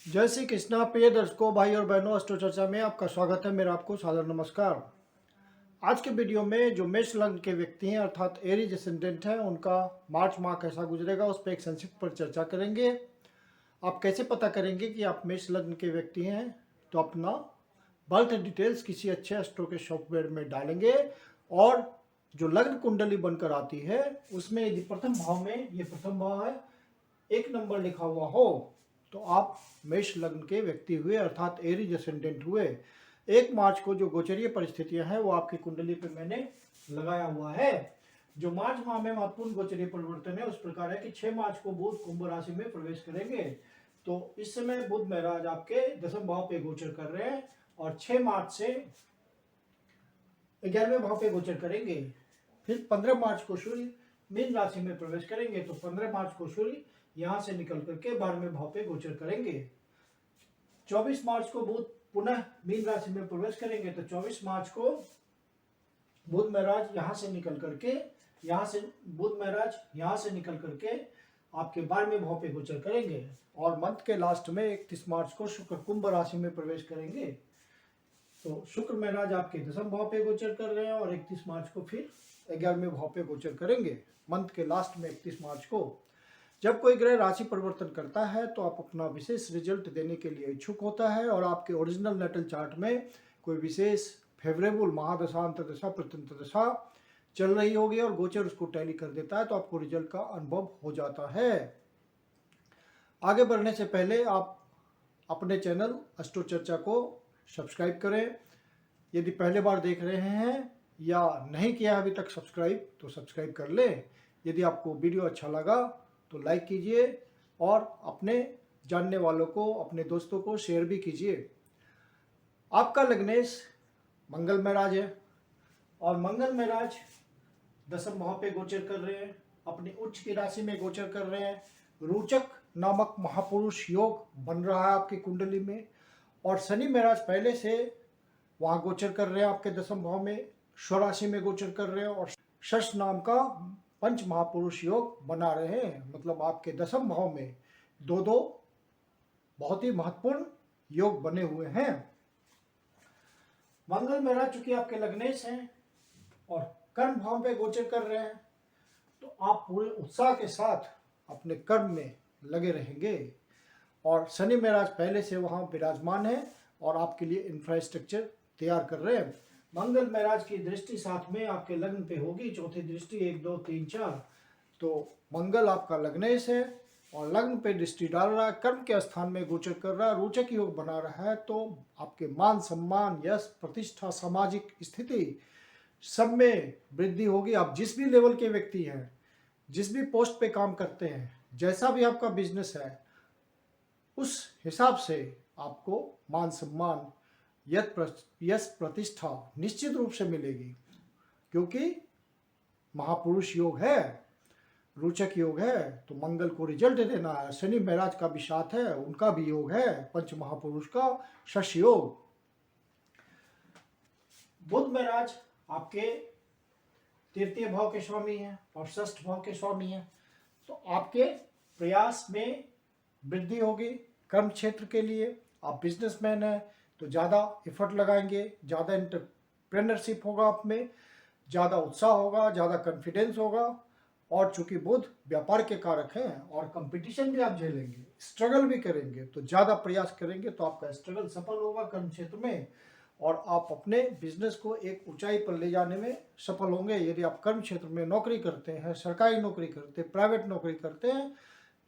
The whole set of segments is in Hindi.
जय श्री कृष्णा। प्रिय दर्शकों, भाई और बहनों, अस्ट्रो चर्चा में आपका स्वागत है। मेरा आपको सादर नमस्कार। आज के वीडियो में जो मेष लग्न के व्यक्ति हैं अर्थात एरीज एसेंडेंट हैं, उनका मार्च माह कैसा गुजरेगा उस पर एक संक्षिप्त पर चर्चा करेंगे। आप कैसे पता करेंगे कि आप मेष लग्न के व्यक्ति हैं? तो अपना बर्थ डिटेल्स किसी अच्छे एस्ट्रो के सॉफ्टवेयर में डालेंगे और जो लग्न कुंडली बनकर आती है उसमें यदि प्रथम भाव में, ये प्रथम भाव है, 1 नंबर लिखा हुआ हो तो आप मेष लग्न के व्यक्ति हुए अर्थात एरीज एसेंडेंट हुए। 1 मार्च को जो गोचरीय परिस्थितियां हैं वो आपकी कुंडली पे मैंने लगाया हुआ है। जो मार्च माह में महत्वपूर्ण गोचरीय परिवर्तन है उस प्रकार है कि 6 मार्च को बुध कुंभ राशि में प्रवेश करेंगे। तो इस समय बुध महाराज आपके 10वें भाव पे गोचर कर रहे हैं और 6 मार्च से 11वें भाव पे गोचर करेंगे। फिर 15 मार्च को सूर्य मीन राशि में प्रवेश करेंगे। तो 15 मार्च को सूर्य यहां से निकल करके 12वें भाव पे गोचर करेंगे। 24 मार्च को बुध पुनः मीन राशि में प्रवेश करेंगे। तो 24 मार्च को बुध महाराज यहां से निकल करके बुध महाराज यहां से निकल करके आपके 12वें भाव पे गोचर करेंगे और मंथ के लास्ट में 31 मार्च को शुक्र कुंभ राशि में प्रवेश करेंगे। तो शुक्र महाराज आपके 10वें भाव पे गोचर कर रहे हैं और 31 मार्च को फिर 11वें भाव पे गोचर करेंगे मंथ के लास्ट में 31 मार्च को। जब कोई ग्रह राशि परिवर्तन करता है तो आप अपना विशेष रिजल्ट देने के लिए इच्छुक होता है और आपके ओरिजिनल नेटल चार्ट में कोई विशेष फेवरेबल महादशा अंतर्दशा प्रत्यंतदशा चल रही होगी और गोचर उसको टैली कर देता है तो आपको रिजल्ट का अनुभव हो जाता है। आगे बढ़ने से पहले आप अपने चैनल अस्ट्रो चर्चा को सब्सक्राइब करें। यदि पहले बार देख रहे हैं या नहीं किया अभी तक सब्सक्राइब तो सब्सक्राइब कर लें। यदि आपको वीडियो अच्छा लगा तो लाइक कीजिए और अपने जानने वालों को, अपने दोस्तों को शेयर भी कीजिए। आपका लग्नेश मंगल महाराज है और मंगल महाराज 10वें भाव पे गोचर कर रहे हैं, अपनी उच्च की राशि में गोचर कर रहे हैं। रोचक नामक महापुरुष योग बन रहा है आपकी कुंडली में और शनि महाराज पहले से वहां गोचर कर रहे हैं आपके 10वें भाव में, स्वराशि में गोचर कर रहे हैं और शश नाम का पंच महापुरुष योग बना रहे हैं। मतलब आपके 10वें भाव में दो बहुत ही महत्वपूर्ण योग बने हुए हैं। मंगल महाराज चूंकि आपके लग्नेश हैं और कर्म भाव पे गोचर कर रहे हैं तो आप पूरे उत्साह के साथ अपने कर्म में लगे रहेंगे और शनि महाराज पहले से वहां विराजमान है और आपके लिए इंफ्रास्ट्रक्चर तैयार कर रहे हैं। मंगल महाराज की दृष्टि साथ में आपके लग्न पे होगी, चौथी दृष्टि 1 2 3 4। तो मंगल आपका लग्नेश है और लग्न पे दृष्टि डाल रहा है, कर्म के स्थान में गोचर कर रहा है, रोचक योग बना रहा है। तो आपके मान सम्मान, यश, प्रतिष्ठा, सामाजिक स्थिति सब में वृद्धि होगी। आप जिस भी लेवल के व्यक्ति हैं, जिस भी पोस्ट पे काम करते हैं, जैसा भी आपका बिजनेस है, उस हिसाब से आपको मान सम्मान, यश, प्रतिष्ठा निश्चित रूप से मिलेगी क्योंकि महापुरुष योग है, रोचक योग है। तो मंगल को रिजल्ट देना है। शनि महाराज का भी साथ है, उनका भी योग है, पंच महापुरुष का शश योग। बुध महाराज आपके 3य भाव के स्वामी हैं और 6ठ भाव के स्वामी हैं। तो आपके प्रयास में वृद्धि होगी। कर्म क्षेत्र के लिए आप बिजनेसमैन हैं तो ज़्यादा एफर्ट लगाएंगे, ज़्यादा एंटरप्रेन्योरशिप होगा, आप में ज़्यादा उत्साह होगा, ज़्यादा कॉन्फिडेंस होगा। और चूंकि बुध व्यापार के कारक हैं और कंपटीशन भी आप झेलेंगे, स्ट्रगल भी करेंगे, तो ज़्यादा प्रयास करेंगे तो आपका स्ट्रगल सफल होगा कर्म क्षेत्र में और आप अपने बिजनेस को एक ऊंचाई पर ले जाने में सफल होंगे। यदि आप कर्म क्षेत्र में नौकरी करते हैं, सरकारी नौकरी करते हैं, प्राइवेट नौकरी करते हैं,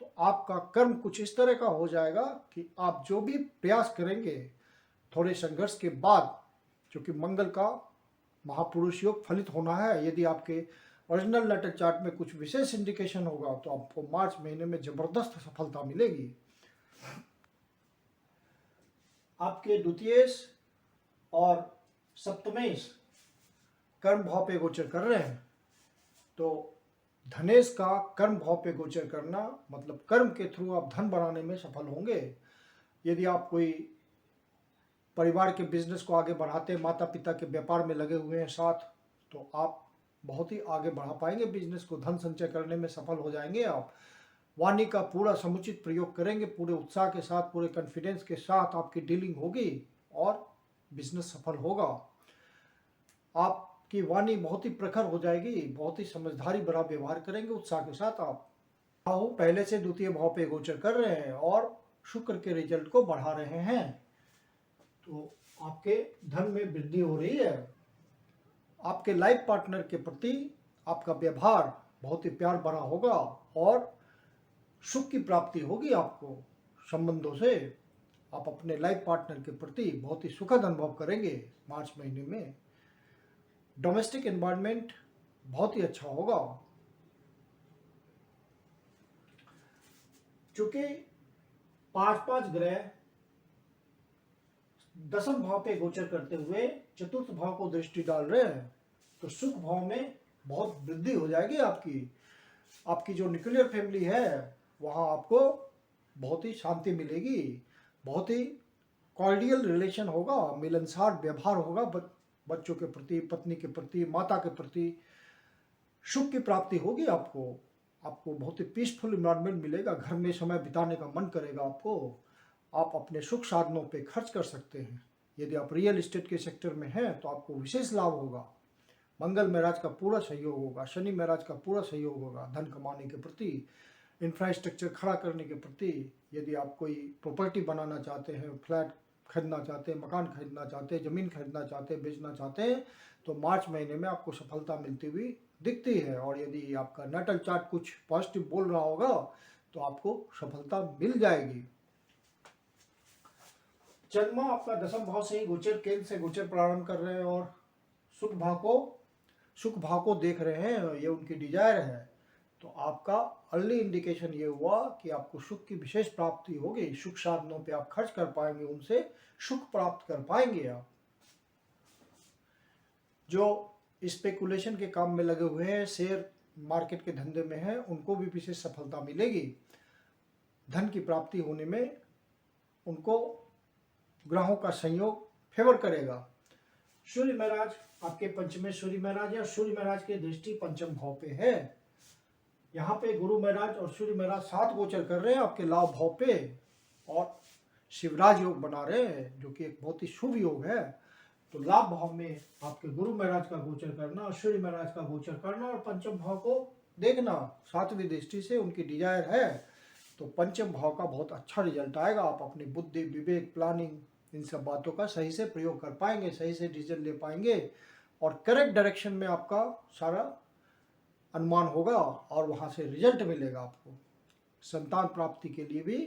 तो आपका कर्म कुछ इस तरह का हो जाएगा कि आप जो भी प्रयास करेंगे थोड़े संघर्ष के बाद, क्योंकि मंगल का महापुरुष योग फलित होना है। यदि आपके ओरिजिनल नेटल चार्ट में कुछ विशेष इंडिकेशन होगा तो आपको मार्च महीने में जबरदस्त सफलता मिलेगी। आपके द्वितीयेश और सप्तमेश कर्म भाव पे गोचर कर रहे हैं। तो धनेश का कर्म भाव पे गोचर करना मतलब कर्म के थ्रू आप धन बनाने में सफल होंगे। यदि आप कोई परिवार के बिजनेस को आगे बढ़ाते, माता पिता के व्यापार में लगे हुए हैं साथ, तो आप बहुत ही आगे बढ़ा पाएंगे बिजनेस को, धन संचय करने में सफल हो जाएंगे आप। वाणी का पूरा समुचित प्रयोग करेंगे, पूरे उत्साह के साथ, पूरे कॉन्फिडेंस के साथ आपकी डीलिंग होगी और बिजनेस सफल होगा। आपकी वाणी बहुत ही प्रखर हो जाएगी, बहुत ही समझदारी भरा व्यवहार करेंगे उत्साह के साथ आप। राहु पहले से द्वितीय भाव पे गोचर कर रहे हैं और शुक्र के रिजल्ट को बढ़ा रहे हैं, तो आपके धन में वृद्धि हो रही है। आपके लाइफ पार्टनर के प्रति आपका व्यवहार बहुत ही प्यार भरा होगा और सुख की प्राप्ति होगी आपको संबंधों से। आप अपने लाइफ पार्टनर के प्रति बहुत ही सुखद अनुभव करेंगे मार्च महीने में। डोमेस्टिक एनवायरनमेंट बहुत ही अच्छा होगा। चूंकि 5 ग्रह दसम भाव पे गोचर करते हुए चतुर्थ भाव को दृष्टि डाल रहे हैं, तो सुख भाव में बहुत वृद्धि हो जाएगी आपकी। आपकी जो न्यूक्लियर फैमिली है वहाँ आपको बहुत ही शांति मिलेगी, बहुत ही कॉर्डियल रिलेशन होगा, मिलनसार व्यवहार होगा बच्चों के प्रति, पत्नी के प्रति, माता के प्रति। सुख की प्राप्ति होगी आपको। आपको बहुत ही पीसफुल इन्वायरमेंट मिलेगा, घर में समय बिताने का मन करेगा आपको। आप अपने सुख साधनों पे खर्च कर सकते हैं। यदि आप रियल एस्टेट के सेक्टर में हैं तो आपको विशेष लाभ होगा। मंगल महाराज का पूरा सहयोग होगा, शनि महाराज का पूरा सहयोग होगा धन कमाने के प्रति, इंफ्रास्ट्रक्चर खड़ा करने के प्रति। यदि आप कोई प्रॉपर्टी बनाना चाहते हैं, फ्लैट खरीदना चाहते हैं, मकान खरीदना चाहते हैं, ज़मीन खरीदना चाहते हैं, बेचना चाहते हैं, तो मार्च महीने में आपको सफलता मिलती हुई दिखती है। और यदि आपका नेटल चार्ट कुछ पॉजिटिव बोल रहा होगा तो आपको सफलता मिल जाएगी। चंद्रमा आपका दसम भाव से ही गोचर, केंद्र से गोचर प्रारंभ कर रहे हैं और सुख भाव को देख रहे हैं, ये उनकी डिजायर है। तो आपका अर्ली इंडिकेशन ये हुआ कि आपको सुख की विशेष प्राप्ति होगी। सुख साधनों पे आप खर्च कर पाएंगे, उनसे सुख प्राप्त कर पाएंगे आप। जो स्पेकुलेशन के काम में लगे हुए हैं, शेयर मार्केट के धंधे में हैं, उनको भी विशेष सफलता मिलेगी। धन की प्राप्ति होने में उनको ग्रहों का संयोग फेवर करेगा। सूर्य महाराज आपके पंचमें सूर्य महाराज है और सूर्य महाराज की दृष्टि पंचम भाव पे है। यहाँ पे गुरु महाराज और सूर्य महाराज साथ गोचर कर रहे हैं आपके लाभ भाव पे और शिवराज योग बना रहे हैं, जो कि एक बहुत ही शुभ योग है। तो लाभ भाव में आपके गुरु महाराज का गोचर करना और सूर्य महाराज का गोचर करना और पंचम भाव को देखना, सातवीं दृष्टि से उनकी डिजायर है, तो पंचम भाव का बहुत अच्छा रिजल्ट आएगा। आप अपनी बुद्धि, विवेक, प्लानिंग, इन सब बातों का सही से प्रयोग कर पाएंगे, सही से डिसीजन ले पाएंगे और करेक्ट डायरेक्शन में आपका सारा अनुमान होगा और वहाँ से रिजल्ट मिलेगा आपको। संतान प्राप्ति के लिए भी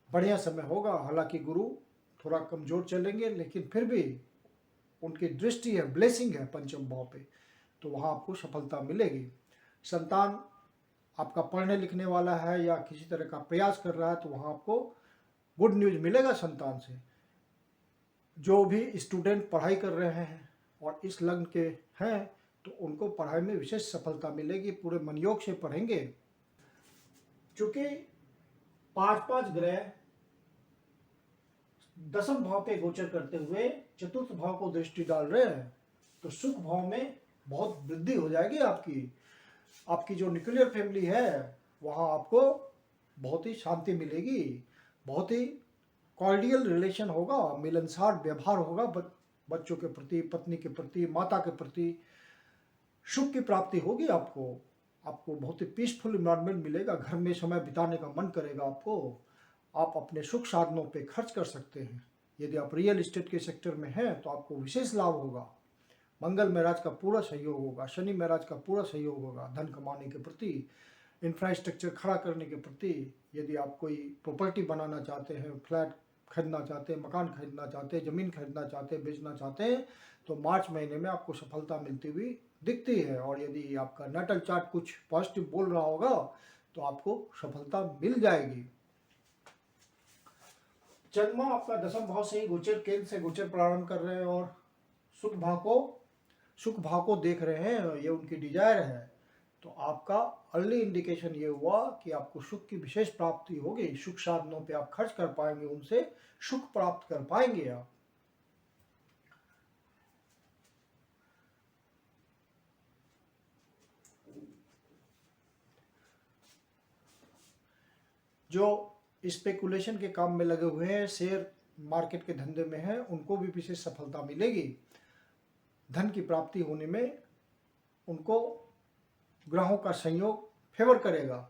बढ़िया समय होगा। हालांकि गुरु थोड़ा कमजोर चलेंगे, लेकिन फिर भी उनकी दृष्टि है, ब्लेसिंग है पंचम भाव पे, तो वहाँ आपको सफलता मिलेगी। संतान आपका पढ़ने लिखने वाला है या किसी तरह का प्रयास कर रहा है तो वहाँ आपको गुड न्यूज मिलेगा संतान से। जो भी स्टूडेंट पढ़ाई कर रहे हैं और इस लग्न के हैं तो उनको पढ़ाई में विशेष सफलता मिलेगी, पूरे मनयोग से पढ़ेंगे। चूंकि 5 ग्रह दसम भाव पे गोचर करते हुए चतुर्थ भाव को दृष्टि डाल रहे हैं, तो सुख भाव में बहुत वृद्धि हो जाएगी आपकी। आपकी जो न्यूक्लियर फैमिली है वहाँ आपको बहुत ही शांति मिलेगी, बहुत ही कॉर्डियल रिलेशन होगा, मिलनसार व्यवहार होगा बच्चों के प्रति, पत्नी के प्रति, माता के प्रति। सुख की प्राप्ति होगी आपको बहुत ही पीसफुल इन्वायरमेंट मिलेगा, घर में समय बिताने का मन करेगा आपको। आप अपने सुख साधनों पे खर्च कर सकते हैं। यदि आप रियल एस्टेट के सेक्टर में हैं तो आपको विशेष लाभ होगा। मंगल महाराज का पूरा सहयोग होगा, शनि महाराज का पूरा सहयोग होगा धन कमाने के प्रति, इंफ्रास्ट्रक्चर खड़ा करने के प्रति। यदि आप कोई प्रॉपर्टी बनाना चाहते हैं, फ्लैट खरीदना चाहते हैं, मकान खरीदना चाहते हैं, ज़मीन खरीदना चाहते हैं, बेचना चाहते हैं, तो मार्च महीने में आपको सफलता मिलती हुई दिखती है। और यदि आपका नेटल चार्ट कुछ पॉजिटिव बोल रहा होगा तो आपको सफलता मिल जाएगी। चंद्रमा आपका दसम भाव से ही गोचर, केंद्र से गोचर प्रारंभ कर रहे हैं और सुख भाव को देख रहे हैं, ये उनकी डिजायर है। तो आपका अर्ली इंडिकेशन ये हुआ कि आपको सुख की विशेष प्राप्ति होगी। सुख साधनों पे आप खर्च कर पाएंगे, उनसे सुख प्राप्त कर पाएंगे आप। जो स्पेकुलेशन के काम में लगे हुए हैं, शेयर मार्केट के धंधे में हैं, उनको भी विशेष सफलता मिलेगी। धन की प्राप्ति होने में उनको ग्रहों का संयोग फेवर करेगा।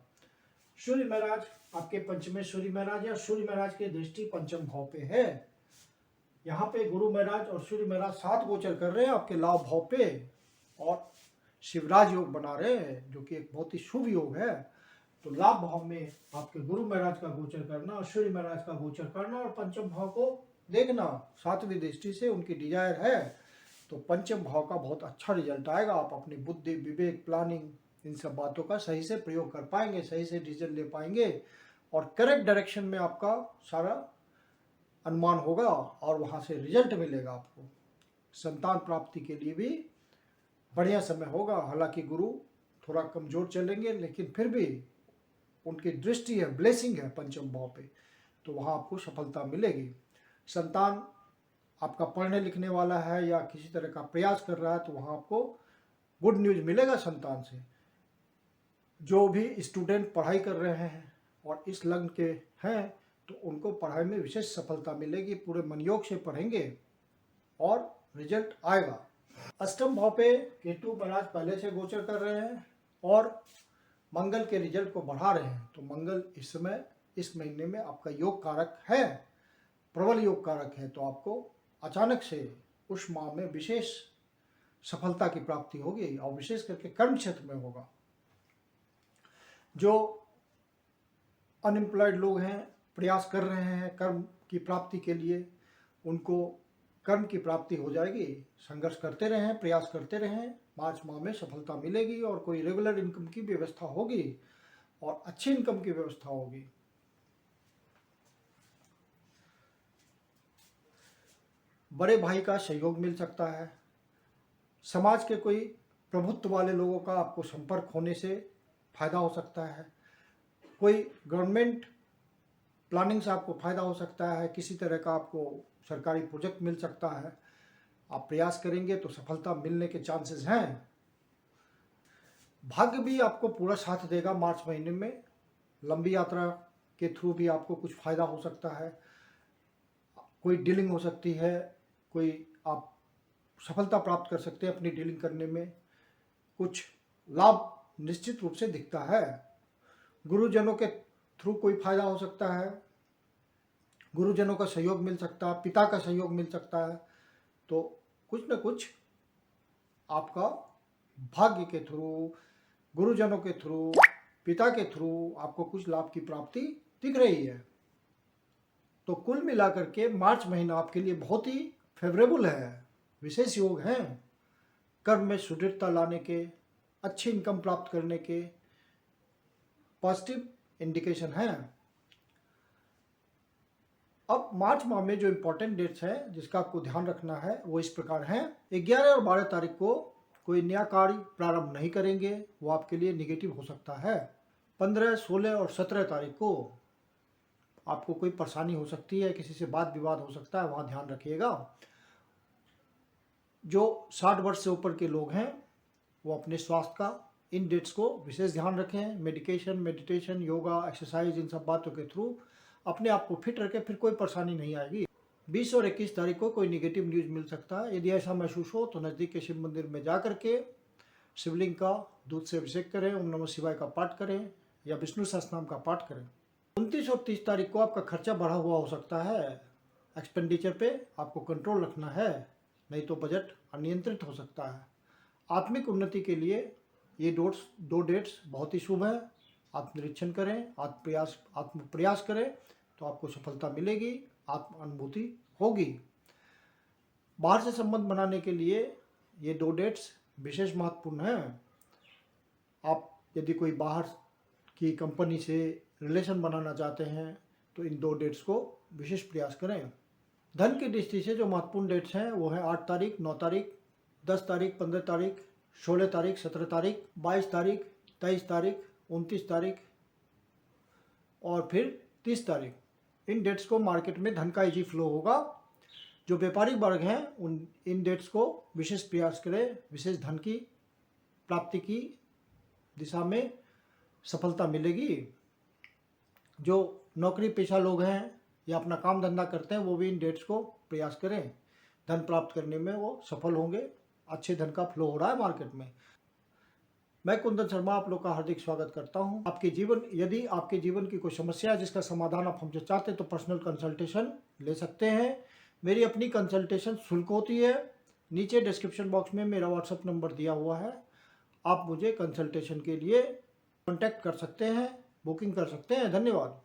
सूर्य महाराज आपके पंचमें सूर्य महाराज या सूर्य महाराज की दृष्टि पंचम भाव पे है। यहाँ पे गुरु महाराज और सूर्य महाराज साथ गोचर कर रहे हैं आपके लाभ भाव पे और शिवराज योग बना रहे हैं, जो कि एक बहुत ही शुभ योग है। तो लाभ भाव में आपके गुरु महाराज का गोचर करना और सूर्य महाराज का गोचर करना और पंचम भाव को देखना सातवीं दृष्टि से उनकी डिजायर है, तो पंचम भाव का बहुत अच्छा रिजल्ट आएगा। आप अपनी बुद्धि, विवेक, प्लानिंग, इन सब बातों का सही से प्रयोग कर पाएंगे, सही से डिसीजन ले पाएंगे और करेक्ट डायरेक्शन में आपका सारा अनुमान होगा और वहाँ से रिजल्ट मिलेगा आपको। संतान प्राप्ति के लिए भी बढ़िया समय होगा। हालांकि गुरु थोड़ा कमजोर चलेंगे, लेकिन फिर भी उनकी दृष्टि है, ब्लेसिंग है पंचम भाव पे, तो वहाँ आपको सफलता मिलेगी। संतान आपका पढ़ने लिखने वाला है या किसी तरह का प्रयास कर रहा है, तो वहाँ आपको गुड न्यूज मिलेगा संतान से। जो भी स्टूडेंट पढ़ाई कर रहे हैं और इस लग्न के हैं, तो उनको पढ़ाई में विशेष सफलता मिलेगी। पूरे मनयोग से पढ़ेंगे और रिजल्ट आएगा। अष्टम भाव पे केतु महाराज पहले से गोचर कर रहे हैं और मंगल के रिजल्ट को बढ़ा रहे हैं, तो मंगल इस समय इस महीने में आपका योग कारक है, प्रबल योग कारक है। तो आपको अचानक से उस माह में विशेष सफलता की प्राप्ति होगी और विशेष करके कर्म क्षेत्र में होगा। जो अनएम्प्लॉयड लोग हैं, प्रयास कर रहे हैं कर्म की प्राप्ति के लिए, उनको कर्म की प्राप्ति हो जाएगी। संघर्ष करते रहें, प्रयास करते रहें, मार्च माह में सफलता मिलेगी और कोई रेगुलर इनकम की व्यवस्था होगी और अच्छी इनकम की व्यवस्था होगी। बड़े भाई का सहयोग मिल सकता है। समाज के कोई प्रभुत्व वाले लोगों का आपको संपर्क होने से फायदा हो सकता है। कोई गवर्नमेंट प्लानिंग से आपको फायदा हो सकता है। किसी तरह का आपको सरकारी प्रोजेक्ट मिल सकता है। आप प्रयास करेंगे तो सफलता मिलने के चांसेस हैं। भाग्य भी आपको पूरा साथ देगा मार्च महीने में। लंबी यात्रा के थ्रू भी आपको कुछ फायदा हो सकता है। कोई डीलिंग हो सकती है, कोई आप सफलता प्राप्त कर सकते हैं अपनी डीलिंग करने में। कुछ लाभ निश्चित रूप से दिखता है। गुरुजनों के थ्रू कोई फायदा हो सकता है, गुरुजनों का सहयोग मिल सकता है, पिता का सहयोग मिल सकता है। तो कुछ न कुछ आपका भाग्य के थ्रू, गुरुजनों के थ्रू, पिता के थ्रू आपको कुछ लाभ की प्राप्ति दिख रही है। तो कुल मिलाकर के मार्च महीना आपके लिए बहुत ही फेवरेबल है। विशेष योग हैं कर्म में सुदृढ़ता लाने के, अच्छी इनकम प्राप्त करने के पॉजिटिव इंडिकेशन है। अब मार्च माह में जो इम्पोर्टेंट डेट्स हैं जिसका आपको ध्यान रखना है वो इस प्रकार हैं। 11 और 12 तारीख को कोई नया कार्य प्रारंभ नहीं करेंगे, वो आपके लिए निगेटिव हो सकता है। 15, 16 और 17 तारीख को आपको कोई परेशानी हो सकती है, किसी से वाद विवाद हो सकता है, वहाँ ध्यान रखिएगा। जो 60 वर्ष से ऊपर के लोग हैं वो अपने स्वास्थ्य का इन डेट्स को विशेष ध्यान रखें। मेडिटेशन, योगा, एक्सरसाइज, इन सब बातों के थ्रू अपने आप को फिट रखें, फिर कोई परेशानी नहीं आएगी। 20 और 21 तारीख को कोई नेगेटिव न्यूज़ मिल सकता है। यदि ऐसा महसूस हो तो नज़दीक के शिव मंदिर में जा करके शिवलिंग का दूध से अभिषेक करें, ओम नमः शिवाय का पाठ करें या विष्णु सहस्त्रनाम का पाठ करें। 29 और 30 तारीख को आपका खर्चा बढ़ा हुआ हो सकता है। एक्सपेंडिचर पे आपको कंट्रोल रखना है, नहीं तो बजट अनियंत्रित हो सकता है। आत्मिक उन्नति के लिए ये दो डेट्स बहुत ही शुभ है। आत्मनिरीक्षण करें, आत्म प्रयास करें तो आपको सफलता मिलेगी, आत्म अनुभूति होगी। बाहर से संबंध बनाने के लिए ये 2 डेट्स विशेष महत्वपूर्ण हैं। आप यदि कोई बाहर की कंपनी से रिलेशन बनाना चाहते हैं तो इन 2 डेट्स को विशेष प्रयास करें। धन की दृष्टि से जो महत्वपूर्ण डेट्स हैं वो है 8 तारीख, 9 तारीख, 10 तारीख, 15 तारीख, 16 तारीख, 17 तारीख, 22 तारीख, 23 तारीख, 29 तारीख और फिर 30 तारीख। इन डेट्स को मार्केट में धन का इजी फ्लो होगा। जो व्यापारिक वर्ग हैं इन डेट्स को विशेष प्रयास करें, विशेष धन की प्राप्ति की दिशा में सफलता मिलेगी। जो नौकरी पेशा लोग हैं या अपना काम धंधा करते हैं वो भी इन डेट्स को प्रयास करें, धन प्राप्त करने में वो सफल होंगे। अच्छे धन का फ्लो हो रहा है मार्केट में। मैं कुंदन शर्मा आप लोग का हार्दिक स्वागत करता हूं। यदि आपके जीवन की कोई समस्या है जिसका समाधान आप हमसे चाहते हैं तो पर्सनल कंसल्टेशन ले सकते हैं। मेरी अपनी कंसल्टेशन शुल्क होती है। नीचे डिस्क्रिप्शन बॉक्स में मेरा व्हाट्सएप नंबर दिया हुआ है, आप मुझे कंसल्टेशन के लिए कॉन्टैक्ट कर सकते हैं, बुकिंग कर सकते हैं। धन्यवाद।